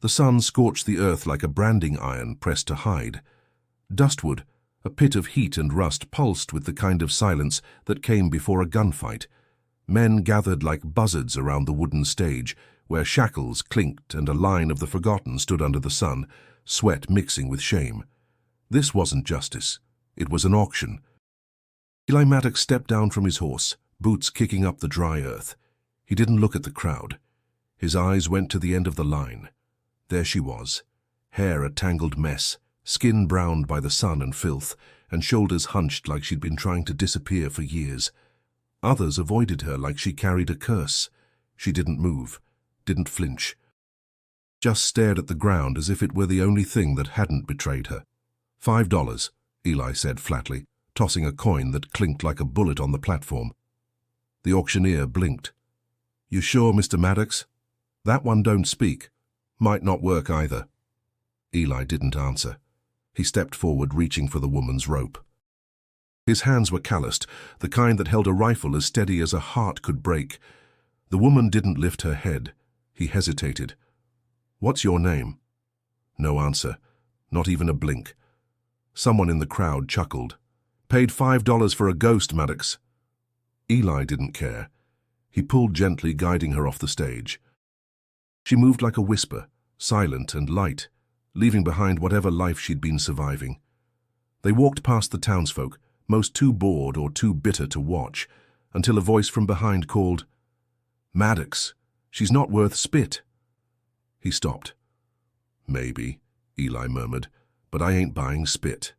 The sun scorched the earth like a branding iron pressed to hide. Dustwood, a pit of heat and rust, pulsed with the kind of silence that came before a gunfight. Men gathered like buzzards around the wooden stage, where shackles clinked and a line of the forgotten stood under the sun, sweat mixing with shame. This wasn't justice. It was an auction. Eli Maddox stepped down from his horse, boots kicking up the dry earth. He didn't look at the crowd. His eyes went to the end of the line. There she was, hair a tangled mess, skin browned by the sun and filth, and shoulders hunched like she'd been trying to disappear for years. Others avoided her like she carried a curse. She didn't move, didn't flinch. Just stared at the ground as if it were the only thing that hadn't betrayed her. $5, Eli said flatly, tossing a coin that clinked like a bullet on the platform. The auctioneer blinked. "You sure, Mr. Maddox? That one don't speak. Might not work either." Eli didn't answer. He stepped forward, reaching for the woman's rope. His hands were calloused, the kind that held a rifle as steady as a heart could break. The woman didn't lift her head. He hesitated. "What's your name?" No answer, not even a blink. Someone in the crowd chuckled. "Paid $5 for a ghost, Maddox." Eli didn't care. He pulled gently, guiding her off the stage. She moved like a whisper, silent and light, leaving behind whatever life she'd been surviving. They walked past the townsfolk, most too bored or too bitter to watch, until a voice from behind called, "Maddox, she's not worth spit." He stopped. "Maybe," Eli murmured, "but I ain't buying spit."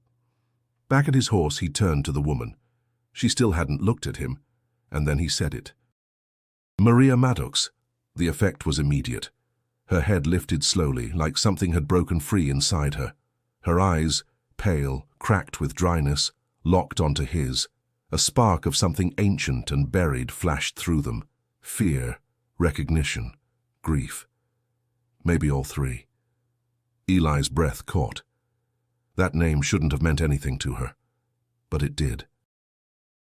Back at his horse, he turned to the woman. She still hadn't looked at him, and then he said it. "Maria Maddox." The effect was immediate. Her head lifted slowly, like something had broken free inside her. Her eyes, pale, cracked with dryness, locked onto his. A spark of something ancient and buried flashed through them. Fear, recognition, grief. Maybe all three. Eli's breath caught. That name shouldn't have meant anything to her, but it did.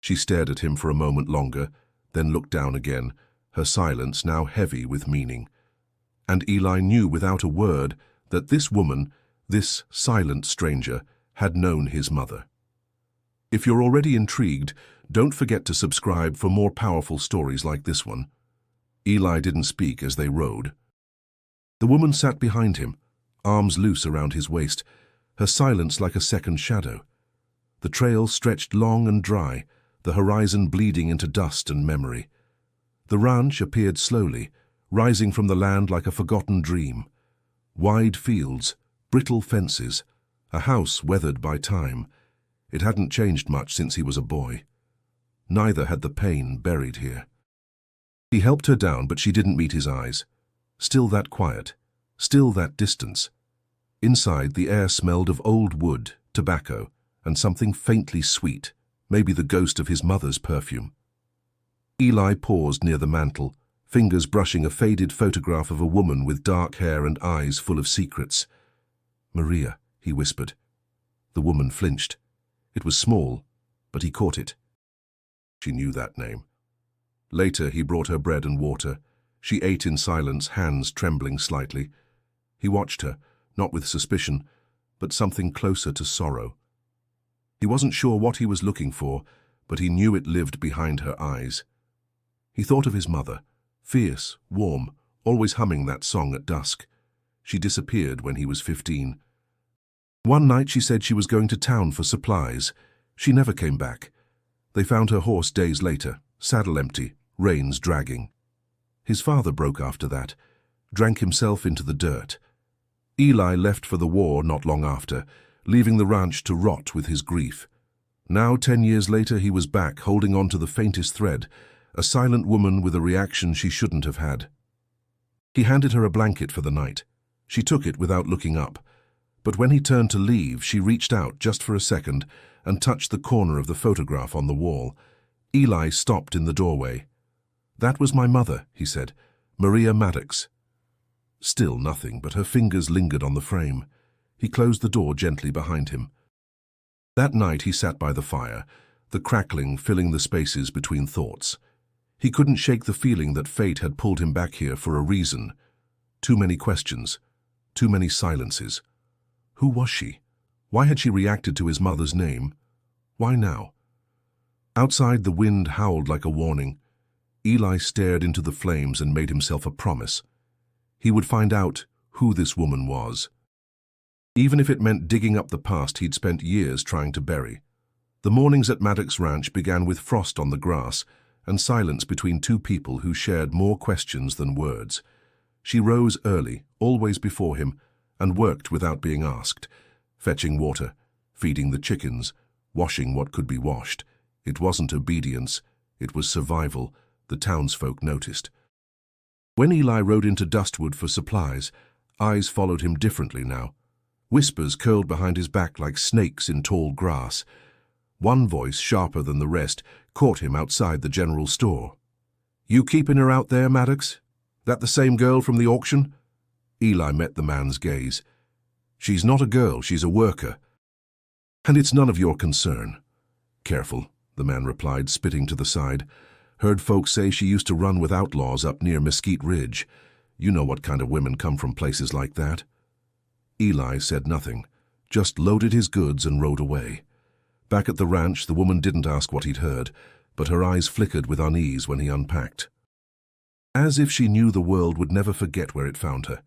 She stared at him for a moment longer, then looked down again, her silence now heavy with meaning. And Eli knew without a word that this woman, this silent stranger, had known his mother. If you're already intrigued, don't forget to subscribe for more powerful stories like this one. Eli didn't speak as they rode. The woman sat behind him, arms loose around his waist, her silence like a second shadow. The trail stretched long and dry, the horizon bleeding into dust and memory. The ranch appeared slowly, rising from the land like a forgotten dream. Wide fields, brittle fences, a house weathered by time. It hadn't changed much since he was a boy. Neither had the pain buried here. He helped her down, but she didn't meet his eyes. Still that quiet, still that distance. Inside, the air smelled of old wood, tobacco, and something faintly sweet, maybe the ghost of his mother's perfume. Eli paused near the mantel, fingers brushing a faded photograph of a woman with dark hair and eyes full of secrets. "Maria," he whispered. The woman flinched. It was small, but he caught it. She knew that name. Later, he brought her bread and water. She ate in silence, hands trembling slightly. He watched her, not with suspicion, but something closer to sorrow. He wasn't sure what he was looking for, but he knew it lived behind her eyes. He thought of his mother, fierce, warm, always humming that song at dusk. She disappeared when he was 15. One night she said she was going to town for supplies. She never came back. They found her horse days later, saddle empty, reins dragging. His father broke after that, drank himself into the dirt. Eli left for the war not long after, leaving the ranch to rot with his grief. Now, 10 years later, he was back, holding on to the faintest thread, a silent woman with a reaction she shouldn't have had. He handed her a blanket for the night. She took it without looking up. But when he turned to leave, she reached out just for a second and touched the corner of the photograph on the wall. Eli stopped in the doorway. "That was my mother," he said. "Maria Maddox." Still nothing, but her fingers lingered on the frame. He closed the door gently behind him. That night he sat by the fire, the crackling filling the spaces between thoughts. He couldn't shake the feeling that fate had pulled him back here for a reason. Too many questions. Too many silences. Who was she? Why had she reacted to his mother's name? Why now? Outside, the wind howled like a warning. Eli stared into the flames and made himself a promise. He would find out who this woman was, even if it meant digging up the past he'd spent years trying to bury. The mornings at Maddox Ranch began with frost on the grass and silence between two people who shared more questions than words. She rose early, always before him, and worked without being asked, fetching water, feeding the chickens, washing what could be washed. It wasn't obedience, it was survival, the townsfolk noticed. When Eli rode into Dustwood for supplies, eyes followed him differently now. Whispers curled behind his back like snakes in tall grass. One voice, sharper than the rest, caught him outside the general store. "You keeping her out there, Maddox? That the same girl from the auction?" Eli met the man's gaze. "She's not a girl, she's a worker. And it's none of your concern." "Careful," the man replied, spitting to the side. "Heard folks say she used to run with outlaws up near Mesquite Ridge. You know what kind of women come from places like that." Eli said nothing, just loaded his goods and rode away. Back at the ranch, the woman didn't ask what he'd heard, but her eyes flickered with unease when he unpacked. As if she knew the world would never forget where it found her.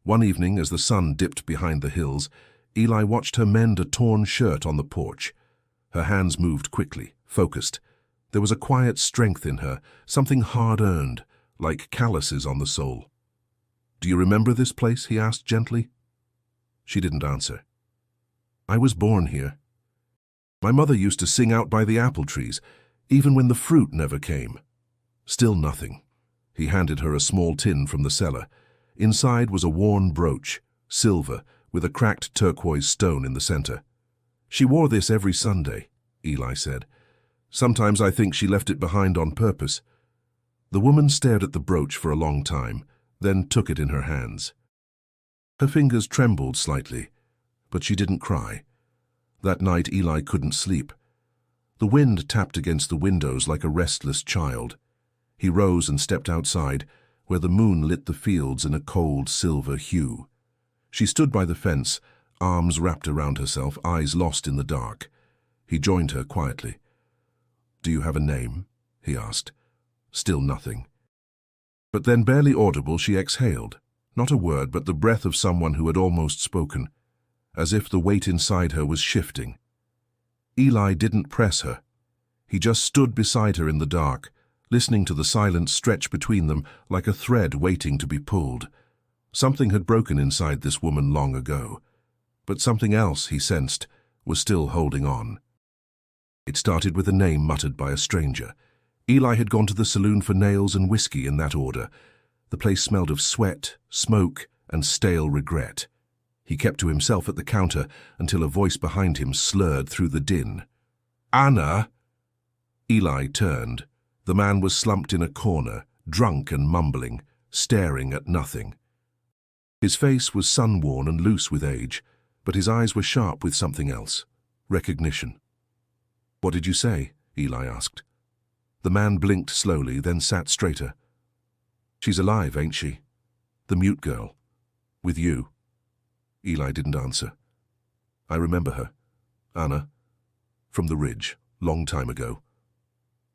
One evening, as the sun dipped behind the hills, Eli watched her mend a torn shirt on the porch. Her hands moved quickly, focused. There was a quiet strength in her, something hard-earned, like calluses on the soul. "Do you remember this place?" he asked gently. She didn't answer. "I was born here. My mother used to sing out by the apple trees, even when the fruit never came." Still nothing. He handed her a small tin from the cellar. Inside was a worn brooch, silver, with a cracked turquoise stone in the center. "She wore this every Sunday," Eli said. "Sometimes I think she left it behind on purpose." The woman stared at the brooch for a long time, then took it in her hands. Her fingers trembled slightly, but she didn't cry. That night Eli couldn't sleep. The wind tapped against the windows like a restless child. He rose and stepped outside, where the moon lit the fields in a cold silver hue. She stood by the fence, arms wrapped around herself, eyes lost in the dark. He joined her quietly. "Do you have a name?" he asked. Still nothing. But then, barely audible, she exhaled. Not a word, but the breath of someone who had almost spoken, as if the weight inside her was shifting. Eli didn't press her. He just stood beside her in the dark, listening to the silence stretch between them like a thread waiting to be pulled. Something had broken inside this woman long ago, but something else, he sensed, was still holding on. It started with a name muttered by a stranger. Eli had gone to the saloon for nails and whiskey in that order. The place smelled of sweat, smoke, and stale regret. He kept to himself at the counter until a voice behind him slurred through the din. "Anna!" Eli turned. The man was slumped in a corner, drunk and mumbling, staring at nothing. His face was sun-worn and loose with age, but his eyes were sharp with something else. Recognition. "What did you say?" Eli asked. The man blinked slowly, then sat straighter. "She's alive, ain't she? The mute girl. With you?" Eli didn't answer. "I remember her. Anna. From the ridge, long time ago."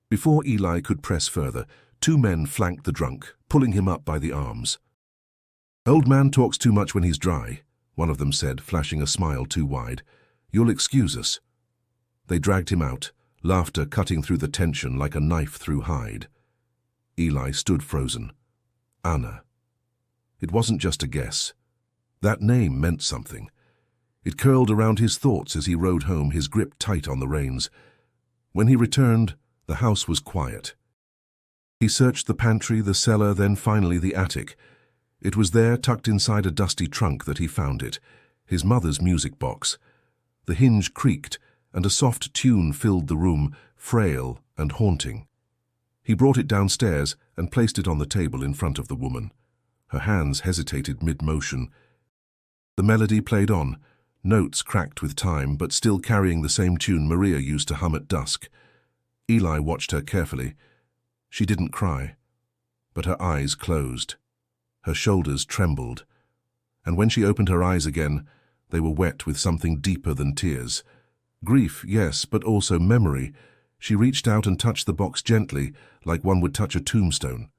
Before Eli could press further, two men flanked the drunk, pulling him up by the arms. "Old man talks too much when he's dry," one of them said, flashing a smile too wide. "You'll excuse us." They dragged him out, laughter cutting through the tension like a knife through hide. Eli stood frozen. Anna. It wasn't just a guess. That name meant something. It curled around his thoughts as he rode home, his grip tight on the reins. When he returned, the house was quiet. He searched the pantry, the cellar, then finally the attic. It was there, tucked inside a dusty trunk, that he found it, his mother's music box. The hinge creaked, and a soft tune filled the room, frail and haunting. He brought it downstairs and placed it on the table in front of the woman. Her hands hesitated mid-motion. The melody played on, notes cracked with time, but still carrying the same tune Maria used to hum at dusk. Eli watched her carefully. She didn't cry, but her eyes closed. Her shoulders trembled. and when she opened her eyes again, they were wet with something deeper than tears. Grief, yes, but also memory. She reached out and touched the box gently, like one would touch a tombstone.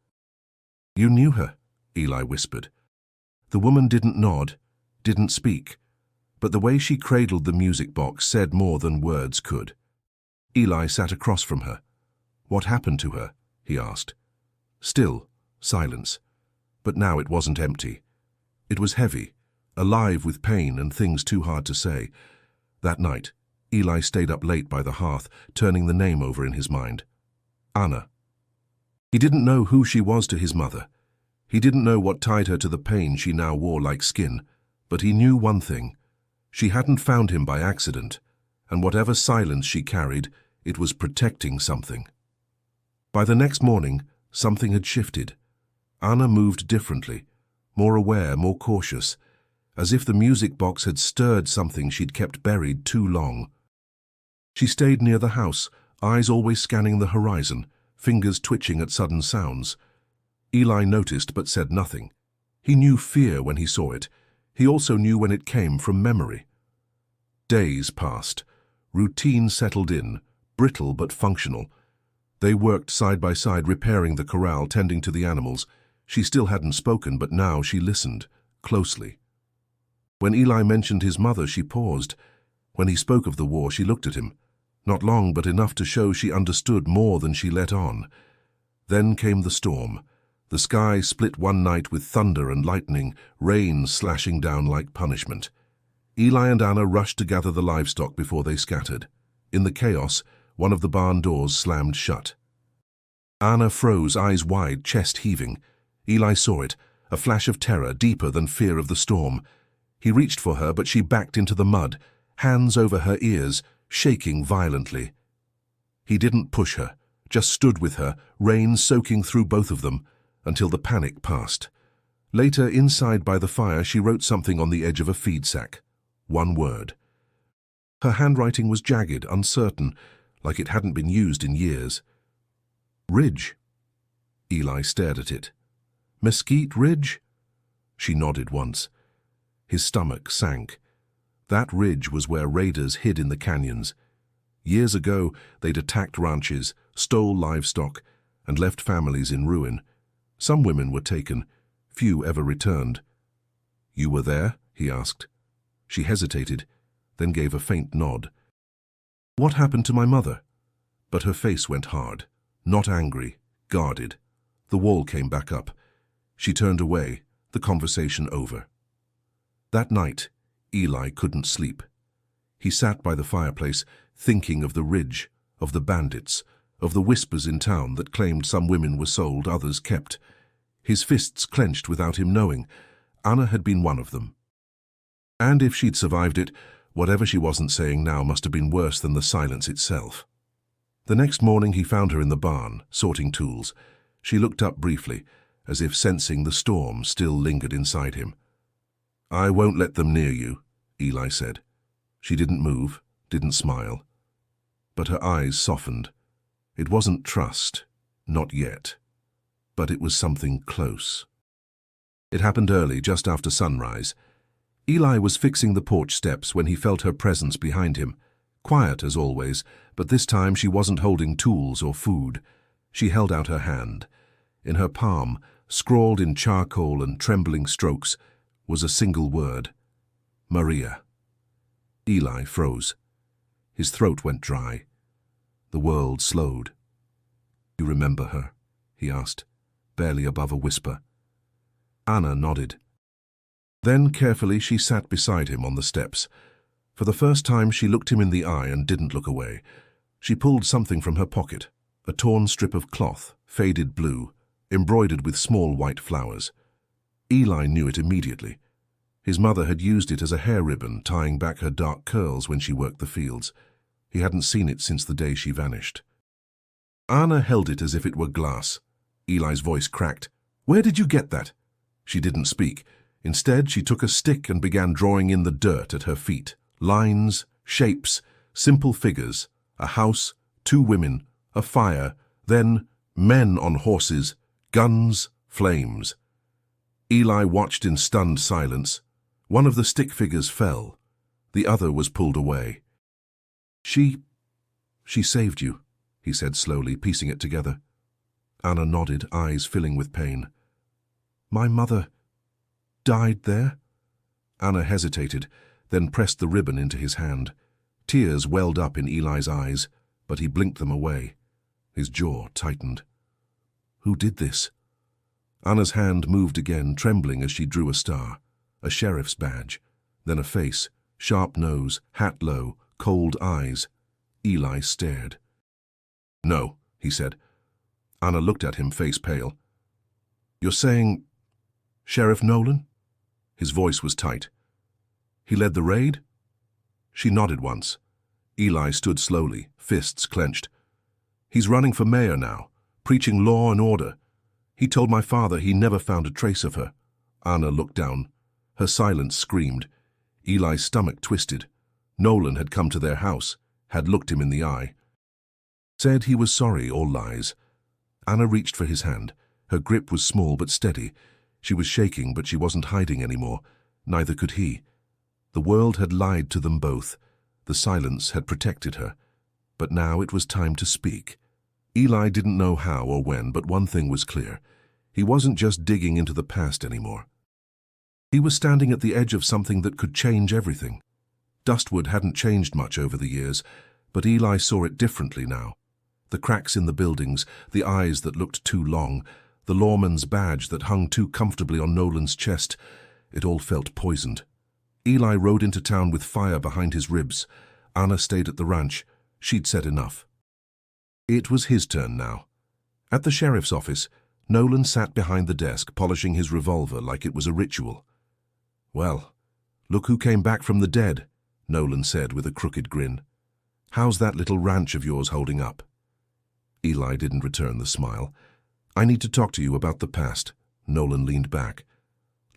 "You knew her," Eli whispered. The woman didn't nod, didn't speak, but the way she cradled the music box said more than words could. Eli sat across from her. "What happened to her?" he asked. Still, silence. But now it wasn't empty. It was heavy, alive with pain and things too hard to say. That night, Eli stayed up late by the hearth, turning the name over in his mind. Anna. He didn't know who she was to his mother. He didn't know what tied her to the pain she now wore like skin. But he knew one thing. She hadn't found him by accident, and whatever silence she carried, it was protecting something. By the next morning, something had shifted. Anna moved differently, more aware, more cautious, as if the music box had stirred something she'd kept buried too long. She stayed near the house, eyes always scanning the horizon, fingers twitching at sudden sounds. Eli noticed but said nothing. He knew fear when he saw it. He also knew when it came from memory. Days passed. Routine settled in, brittle but functional. They worked side by side, repairing the corral, tending to the animals. She still hadn't spoken, but now she listened, closely. When Eli mentioned his mother, she paused. When he spoke of the war, she looked at him. Not long, but enough to show she understood more than she let on. Then came the storm. The sky split one night with thunder and lightning, rain slashing down like punishment. Eli and Anna rushed to gather the livestock before they scattered. In the chaos, one of the barn doors slammed shut. Anna froze, eyes wide, chest heaving. Eli saw it, a flash of terror deeper than fear of the storm. He reached for her, but she backed into the mud, hands over her ears, shaking violently. He didn't push her, just stood with her, rain soaking through both of them, until the panic passed. Later, inside by the fire, she wrote something on the edge of a feed sack. One word. Her handwriting was jagged, uncertain, like it hadn't been used in years. Ridge. Eli stared at it. Mesquite Ridge? She nodded once. His stomach sank. That ridge was where raiders hid in the canyons. Years ago, they'd attacked ranches, stole livestock, and left families in ruin. Some women were taken. Few ever returned. "You were there?" he asked. She hesitated, then gave a faint nod. "What happened to my mother?" But her face went hard, not angry, guarded. The wall came back up. She turned away, the conversation over. That night, Eli couldn't sleep. He sat by the fireplace, thinking of the ridge, of the bandits, of the whispers in town that claimed some women were sold, others kept. His fists clenched without him knowing. Anna had been one of them. And if she'd survived it, whatever she wasn't saying now must have been worse than the silence itself. The next morning he found her in the barn, sorting tools. She looked up briefly, as if sensing the storm still lingered inside him. "I won't let them near you," Eli said. She didn't move, didn't smile. But her eyes softened. It wasn't trust, not yet. But it was something close. It happened early, just after sunrise. Eli was fixing the porch steps when he felt her presence behind him. Quiet as always, but this time she wasn't holding tools or food. She held out her hand. In her palm, scrawled in charcoal and trembling strokes, was a single word. Maria. Eli froze. His throat went dry. The world slowed. "You remember her?" he asked, barely above a whisper. Anna nodded. Then carefully she sat beside him on the steps. For the first time she looked him in the eye and didn't look away. She pulled something from her pocket, a torn strip of cloth, faded blue, embroidered with small white flowers. Eli knew it immediately. His mother had used it as a hair ribbon, tying back her dark curls when she worked the fields. He hadn't seen it since the day she vanished. Anna held it as if it were glass. Eli's voice cracked. "Where did you get that?" She didn't speak. Instead, she took a stick and began drawing in the dirt at her feet. Lines, shapes, simple figures, a house, 2 women, a fire, then men on horses, guns, flames. Eli watched in stunned silence, One of the stick figures fell. The other was pulled away. She saved you, he said slowly, piecing it together. Anna nodded, eyes filling with pain. My mother died there? Anna hesitated, then pressed the ribbon into his hand. Tears welled up in Eli's eyes, but he blinked them away. His jaw tightened. Who did this? Anna's hand moved again, trembling as she drew a star, a sheriff's badge, then a face, sharp nose, hat low, cold eyes. Eli stared. No, he said. Anna looked at him, face pale. You're saying Sheriff Nolan? His voice was tight. He led the raid? She nodded once. Eli stood slowly, fists clenched. He's running for mayor now, preaching law and order. He told my father he never found a trace of her. Anna looked down. Her silence screamed. Eli's stomach twisted. Nolan had come to their house, had looked him in the eye. Said he was sorry, all lies. Anna reached for his hand. Her grip was small but steady. She was shaking, but she wasn't hiding anymore. Neither could he. The world had lied to them both. The silence had protected her. But now it was time to speak. Eli didn't know how or when, but one thing was clear. He wasn't just digging into the past anymore. He was standing at the edge of something that could change everything. Dustwood hadn't changed much over the years, but Eli saw it differently now. The cracks in the buildings, the eyes that looked too long, the lawman's badge that hung too comfortably on Nolan's chest, it all felt poisoned. Eli rode into town with fire behind his ribs. Anna stayed at the ranch. She'd said enough. It was his turn now. At the sheriff's office, Nolan sat behind the desk, polishing his revolver like it was a ritual. Well, look who came back from the dead, Nolan said with a crooked grin. How's that little ranch of yours holding up? Eli didn't return the smile. I need to talk to you about the past. Nolan leaned back.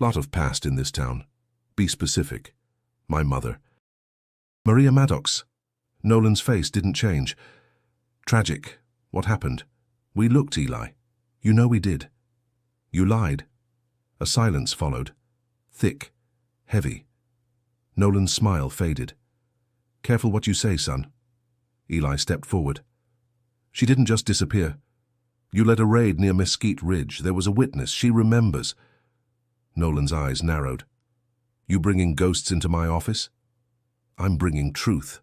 Lot of past in this town. Be specific. My mother. Maria Maddox. Nolan's face didn't change. Tragic. What happened? We looked, Eli. You know we did. You lied. A silence followed. Thick. Heavy. Nolan's smile faded. Careful what you say, son. Eli stepped forward. She didn't just disappear. You led a raid near Mesquite Ridge. There was a witness. She remembers. Nolan's eyes narrowed. You bringing ghosts into my office? I'm bringing truth.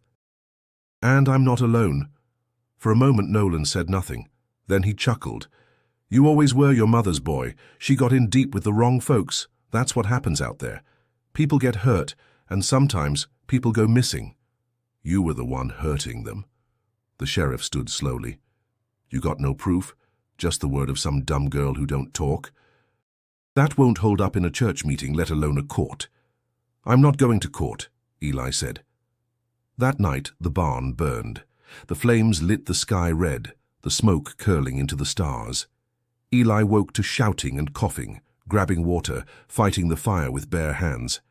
And I'm not alone. For a moment Nolan said nothing. Then he chuckled. You always were your mother's boy. She got in deep with the wrong folks. That's what happens out there. People get hurt, and sometimes people go missing. You were the one hurting them. The sheriff stood slowly. You got no proof? Just the word of some dumb girl who don't talk? That won't hold up in a church meeting, let alone a court. I'm not going to court, Eli said. That night the barn burned. The flames lit the sky red, the smoke curling into the stars. Eli woke to shouting and coughing, grabbing water, fighting the fire with bare hands.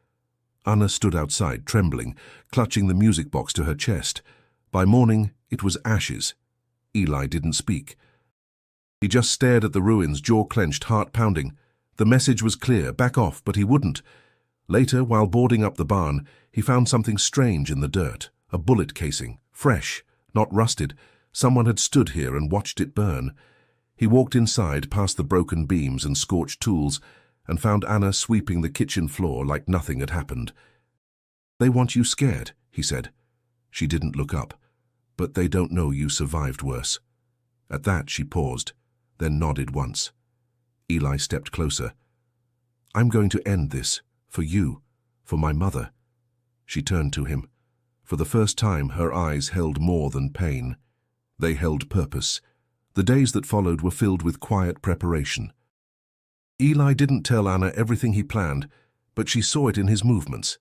Anna stood outside, trembling, clutching the music box to her chest. By morning, it was ashes. Eli didn't speak. He just stared at the ruins, jaw clenched, heart pounding. The message was clear, back off, but he wouldn't. Later, while boarding up the barn, he found something strange in the dirt, a bullet casing, fresh, not rusted. Someone had stood here and watched it burn. He walked inside, past the broken beams and scorched tools, and found Anna sweeping the kitchen floor like nothing had happened. They want you scared, he said. She didn't look up. But they don't know you survived worse. At that she paused, then nodded once. Eli stepped closer. I'm going to end this, for you, for my mother. She turned to him. For the first time her eyes held more than pain. They held purpose. The days that followed were filled with quiet preparation. Eli didn't tell Anna everything he planned, but she saw it in his movements.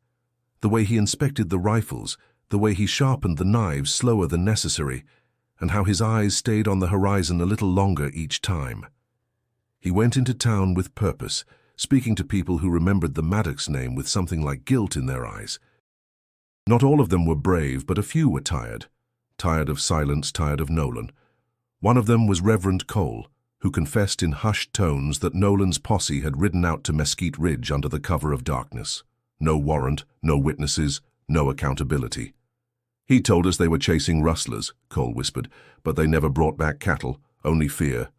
The way he inspected the rifles, the way he sharpened the knives slower than necessary, and how his eyes stayed on the horizon a little longer each time. He went into town with purpose, speaking to people who remembered the Maddox name with something like guilt in their eyes. Not all of them were brave, but a few were tired. Tired of silence, tired of Nolan. One of them was Reverend Cole, who confessed in hushed tones that Nolan's posse had ridden out to Mesquite Ridge under the cover of darkness. No warrant, no witnesses, no accountability. He told us they were chasing rustlers, Cole whispered, but they never brought back cattle, only fear.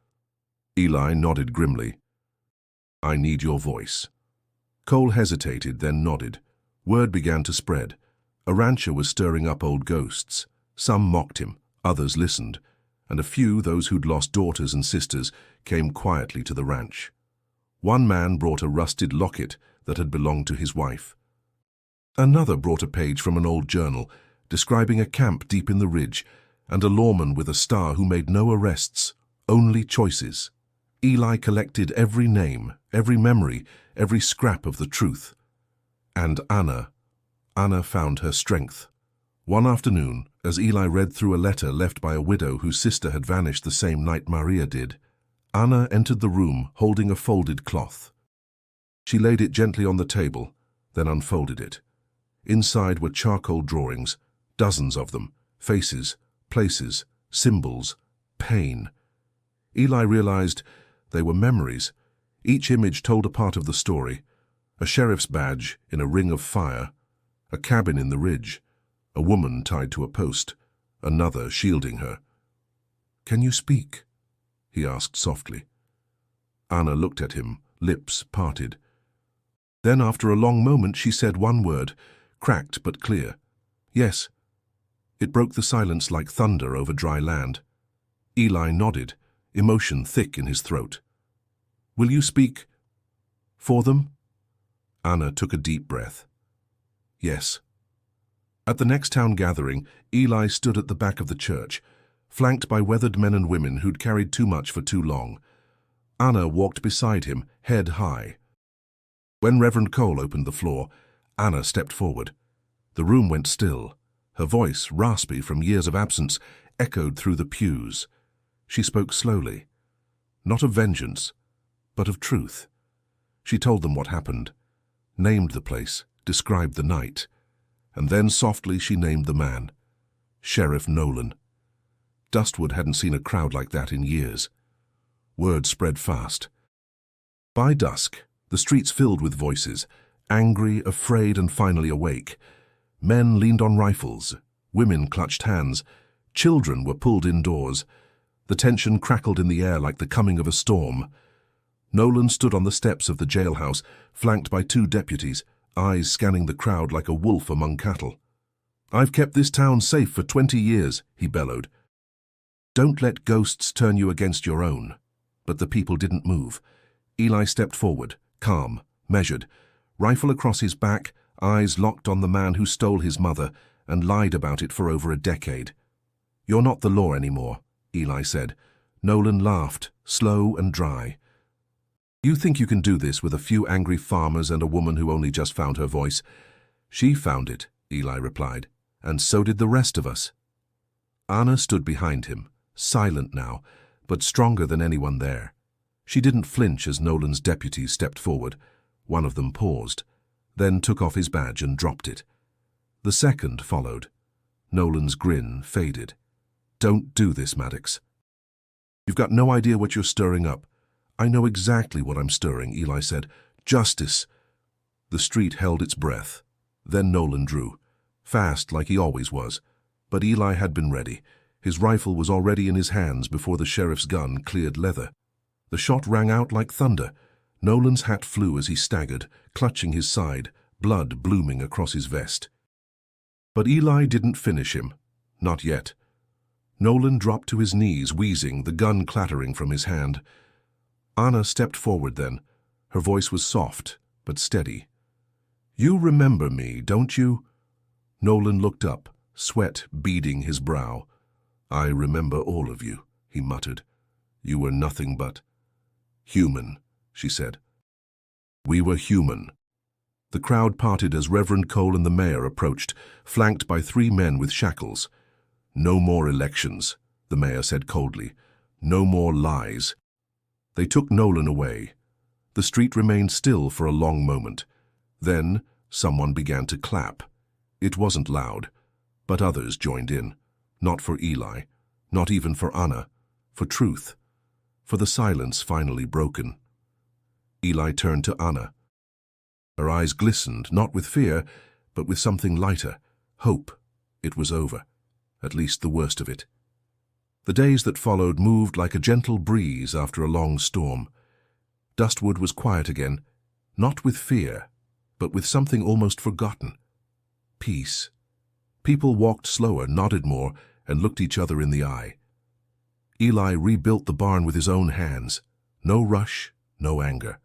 Eli nodded grimly. I need your voice. Cole hesitated, then nodded. Word began to spread. A rancher was stirring up old ghosts. Some mocked him, others listened, and a few, those who'd lost daughters and sisters, came quietly to the ranch. One man brought a rusted locket that had belonged to his wife. Another brought a page from an old journal, describing a camp deep in the ridge, and a lawman with a star who made no arrests, only choices. Eli collected every name, every memory, every scrap of the truth. And Anna found her strength. One afternoon, as Eli read through a letter left by a widow whose sister had vanished the same night Maria did, Anna entered the room holding a folded cloth. She laid it gently on the table, then unfolded it. Inside were charcoal drawings, dozens of them, faces, places, symbols, pain. Eli realized they were memories. Each image told a part of the story. A sheriff's badge in a ring of fire, a cabin in the ridge, a woman tied to a post, another shielding her. "Can you speak?" he asked softly. Anna looked at him, lips parted. Then, after a long moment, she said one word, cracked but clear. "Yes." It broke the silence like thunder over dry land. Eli nodded, emotion thick in his throat. "Will you speak for them?" Anna took a deep breath. "Yes." At the next town gathering, Eli stood at the back of the church, flanked by weathered men and women who'd carried too much for too long. Anna walked beside him, head high. When Reverend Cole opened the floor, Anna stepped forward. The room went still. Her voice, raspy from years of absence, echoed through the pews. She spoke slowly, not of vengeance, but of truth. She told them what happened, named the place, described the night, and then softly she named the man, Sheriff Nolan. Dustwood hadn't seen a crowd like that in years. Word spread fast. By dusk, the streets filled with voices, angry, afraid, and finally awake. Men leaned on rifles, women clutched hands, children were pulled indoors. The tension crackled in the air like the coming of a storm. Nolan stood on the steps of the jailhouse, flanked by 2 deputies, eyes scanning the crowd like a wolf among cattle. "I've kept this town safe for 20 years, he bellowed. "Don't let ghosts turn you against your own." But the people didn't move. Eli stepped forward, calm, measured, rifle across his back, eyes locked on the man who stole his mother and lied about it for over a decade. "You're not the law anymore," Eli said. Nolan laughed, slow and dry. "You think you can do this with a few angry farmers and a woman who only just found her voice?" "She found it," Eli replied, "and so did the rest of us." Anna stood behind him, silent now, but stronger than anyone there. She didn't flinch as Nolan's deputies stepped forward. One of them paused, then took off his badge and dropped it. The second followed. Nolan's grin faded. "Don't do this, Maddox. You've got no idea what you're stirring up." "I know exactly what I'm stirring," Eli said. "Justice." The street held its breath. Then Nolan drew, fast like he always was. But Eli had been ready. His rifle was already in his hands before the sheriff's gun cleared leather. The shot rang out like thunder. Nolan's hat flew as he staggered, clutching his side, blood blooming across his vest. But Eli didn't finish him. Not yet. Nolan dropped to his knees, wheezing, the gun clattering from his hand. Anna stepped forward then. Her voice was soft, but steady. "You remember me, don't you?" Nolan looked up, sweat beading his brow. "I remember all of you," he muttered. "You were nothing but human," she said. "We were human." The crowd parted as Reverend Cole and the mayor approached, flanked by 3 men with shackles. "No more elections," the mayor said coldly. "No more lies." They took Nolan away. The street remained still for a long moment. Then someone began to clap. It wasn't loud, but others joined in. Not for Eli, not even for Anna, for truth, for the silence finally broken. Eli turned to Anna. Her eyes glistened, not with fear, but with something lighter, hope. It was over, at least the worst of it. The days that followed moved like a gentle breeze after a long storm. Dustwood was quiet again, not with fear, but with something almost forgotten. Peace. People walked slower, nodded more, and looked each other in the eye. Eli rebuilt the barn with his own hands. No rush, no anger.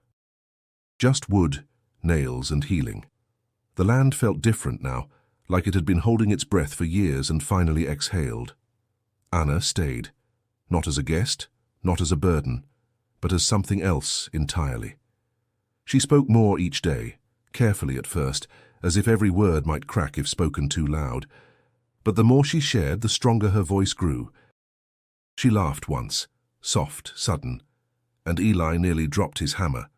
Just wood, nails, and healing. The land felt different now, like it had been holding its breath for years and finally exhaled. Anna stayed, not as a guest, not as a burden, but as something else entirely. She spoke more each day, carefully at first, as if every word might crack if spoken too loud. But the more she shared, the stronger her voice grew. She laughed once, soft, sudden, and Eli nearly dropped his hammer.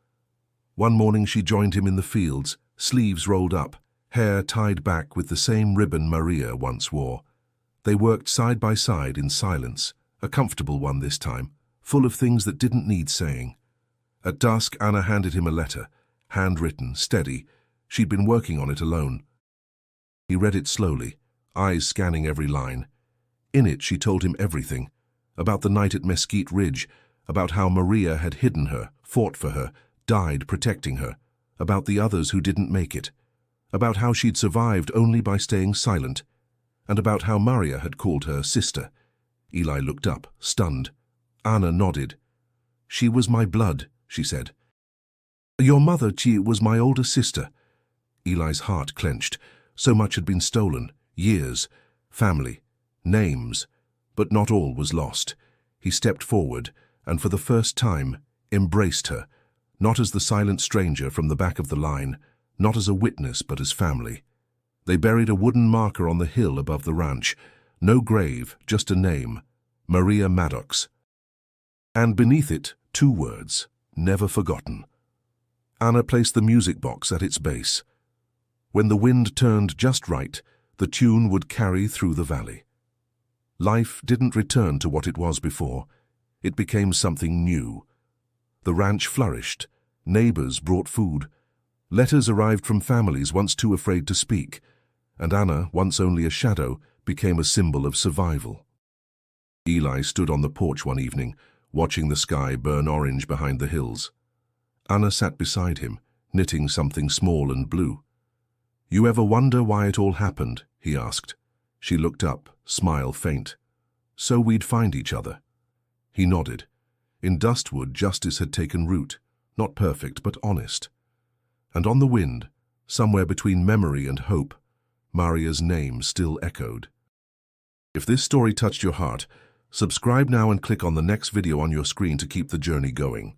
One morning she joined him in the fields, sleeves rolled up, hair tied back with the same ribbon Maria once wore. They worked side by side in silence, a comfortable one this time, full of things that didn't need saying. At dusk, Anna handed him a letter, handwritten, steady. She'd been working on it alone. He read it slowly, eyes scanning every line. In it she told him everything, about the night at Mesquite Ridge, about how Maria had hidden her, fought for her, died protecting her, about the others who didn't make it, about how she'd survived only by staying silent, and about how Maria had called her sister. Eli looked up, stunned. Anna nodded. "She was my blood," she said. "Your mother, she was my older sister." Eli's heart clenched. So much had been stolen. Years, family, names. But not all was lost. He stepped forward, and for the first time, embraced her, not as the silent stranger from the back of the line, not as a witness but as family. They buried a wooden marker on the hill above the ranch. No grave, just a name, Maria Maddox. And beneath it, 2 words, never forgotten. Anna placed the music box at its base. When the wind turned just right, the tune would carry through the valley. Life didn't return to what it was before. It became something new. The ranch flourished. Neighbors brought food. Letters arrived from families once too afraid to speak. And Anna, once only a shadow, became a symbol of survival. Eli stood on the porch one evening, watching the sky burn orange behind the hills. Anna sat beside him, knitting something small and blue. "You ever wonder why it all happened?" he asked. She looked up, smile faint. "So we'd find each other." He nodded. In Dustwood, justice had taken root, not perfect, but honest. And on the wind, somewhere between memory and hope, Maria's name still echoed. If this story touched your heart, subscribe now and click on the next video on your screen to keep the journey going.